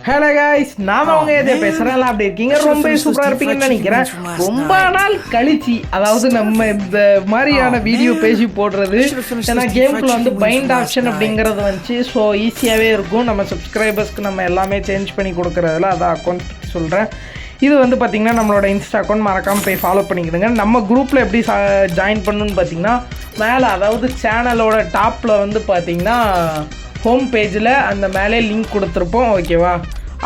Hello guys, நான் அவங்க எதை பேசுகிறேன். அப்படி இருக்கீங்க, ரொம்ப சூப்பராக இருப்பீங்கன்னு நினைக்கிறேன். ரொம்ப நாள் கழிச்சு, அதாவது நம்ம இந்த மாதிரியான வீடியோ பேசி போடுறது, ஏன்னா கேமுக்குள்ள வந்து பைண்ட் ஆப்ஷன் அப்படிங்கிறது வந்துச்சு. ஸோ ஈஸியாகவே இருக்கும். நம்ம சப்ஸ்கிரைபர்ஸ்க்கு நம்ம எல்லாமே சேஞ்ச் பண்ணி கொடுக்குறதுல அதான் அக்கௌண்ட் பற்றி சொல்கிறேன். இது வந்து பார்த்திங்கன்னா நம்மளோட இன்ஸ்டா அக்கௌண்ட் மறக்காமல் போய் ஃபாலோ பண்ணிக்கிடுங்க. நம்ம குரூப்பில் எப்படி ஜாயின் பண்ணணுன்னு பார்த்தீங்கன்னா, மேலே அதாவது சேனலோட டாப்பில் வந்து பார்த்திங்கன்னா ஹோம் பேஜில் அந்த மேலே லிங்க் கொடுத்துருப்போம். ஓகேவா,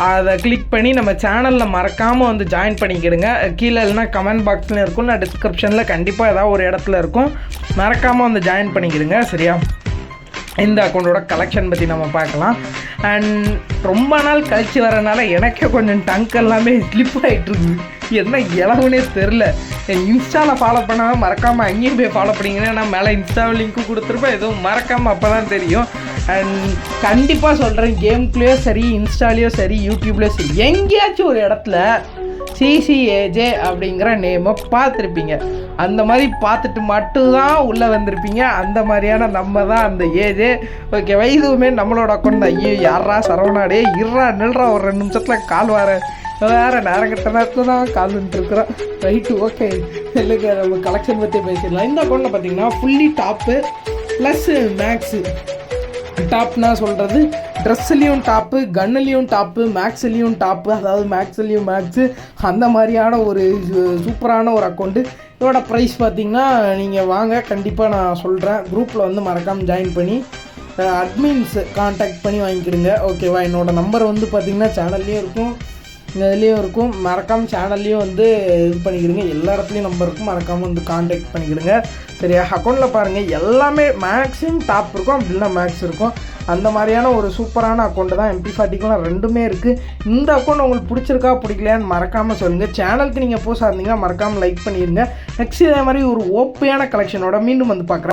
அதை கிளிக் பண்ணி நம்ம சேனலில் மறக்காமல் வந்து ஜாயின் பண்ணிக்கிடுங்க. கீழே இல்லைனா கமெண்ட் பாக்ஸ்லேயும் இருக்கும், இல்லை டிஸ்கிரிப்ஷனில் கண்டிப்பாக ஏதாவது ஒரு இடத்துல இருக்கும். மறக்காமல் வந்து ஜாயின் பண்ணிக்கிடுங்க. சரியா, இந்த அக்கௌண்ட்டோட கலெக்ஷன் பற்றி நம்ம பார்க்கலாம். அண்ட் ரொம்ப நாள் கழிச்சு வரனால எனக்கே கொஞ்சம் டங்க் எல்லாமே ஸ்லிப் ஆகிட்டுருக்கு. என்ன இளவுனே தெரில. இன்ஸ்டாவில் ஃபாலோ பண்ணாமல் மறக்காமல் அங்கேயும் போய் ஃபாலோ பண்ணிங்கன்னா நான் மேலே இன்ஸ்டாவில் லிங்க்கு கொடுத்துருப்பேன். எதுவும் மறக்காமல் அப்போ தான் தெரியும். அண்ட் கண்டிப்பாக சொல்கிறேன், கேம்குள்ளேயோ சரி, இன்ஸ்டாலேயோ சரி, யூடியூப்லேயோ சரி, எங்கேயாச்சும் ஒரு இடத்துல சிசிஏஜே அப்படிங்கிற நேமை பார்த்துருப்பீங்க. அந்த மாதிரி பார்த்துட்டு மட்டும்தான் உள்ளே வந்திருப்பீங்க. அந்த மாதிரியான நம்ம தான் அந்த ஏஜே. ஓகேவா, இதுவுமே நம்மளோட அக்கௌண்ட் தான். ஐயோ யாரா சரவணாடே இருறா நில்றா, ஒரு 2 நிமிஷத்தில் கால் வேறு நேரங்கிட்ட நேரத்தில் தான் கால் வந்துட்டுருக்குறோம். ரைட்டு, ஓகே, இல்லைங்க நம்ம கலெக்ஷன் பற்றி பேசிடலாம். இந்த அக்கௌண்ட்டில் பார்த்தீங்கன்னா ஃபுல்லி டாப்பு ப்ளஸ்ஸு மேக்ஸு. டாப்னா சொல்கிறது ட்ரெஸ்ஸுலேயும் டாப்பு, கன்னுலேயும் டாப்பு, மேக்ஸ்லேயும் டாப்பு, அதாவது மேக்ஸ்லேயும் மேக்ஸு, அந்த மாதிரியான ஒரு சூப்பரான ஒரு அக்கௌண்ட்டு. இதோட ப்ரைஸ் பார்த்திங்கன்னா நீங்கள் வாங்க, கண்டிப்பாக நான் சொல்கிறேன். குரூப்பில் வந்து மறக்காமல் ஜாயின் பண்ணி அட்மின்ஸ் கான்டாக்ட் பண்ணி வாங்கிக்கிடுங்க. ஓகேவா, என்னோடய நம்பர் வந்து பார்த்திங்கன்னா சேனல்லையும் இருக்கும், இதுலேயும் இருக்கும். மறக்காமல் சேனல்லையும் வந்து இது பண்ணிக்கிடுங்க. எல்லா இடத்துலையும் நம்பர் இருக்கும், மறக்காமல் வந்து கான்டாக்ட் பண்ணிக்கிடுங்க. சரியா, அக்கௌண்ட்டில் பாருங்கள் எல்லாமே மேக்ஸிமம் டாப் இருக்கும், அப்படி இல்லைனா மேக்ஸ் இருக்கும். அந்த மாதிரியான ஒரு சூப்பரான அக்கௌண்ட்டு தான். MP40க்குலாம் ரெண்டுமே இருக்குது. இந்த அக்கௌண்ட் உங்களுக்கு பிடிச்சிருக்கா பிடிக்கலையான்னு மறக்காமல் சொல்லுங்கள். சேனலுக்கு நீங்கள் புதுசாக இருந்தீங்கன்னா மறக்காமல் லைக் பண்ணிடுங்க. நெக்ஸ்ட் இதே மாதிரி ஒரு ஓப்பையான கலெக்ஷனோட மீண்டும் வந்து பார்க்குறேன்.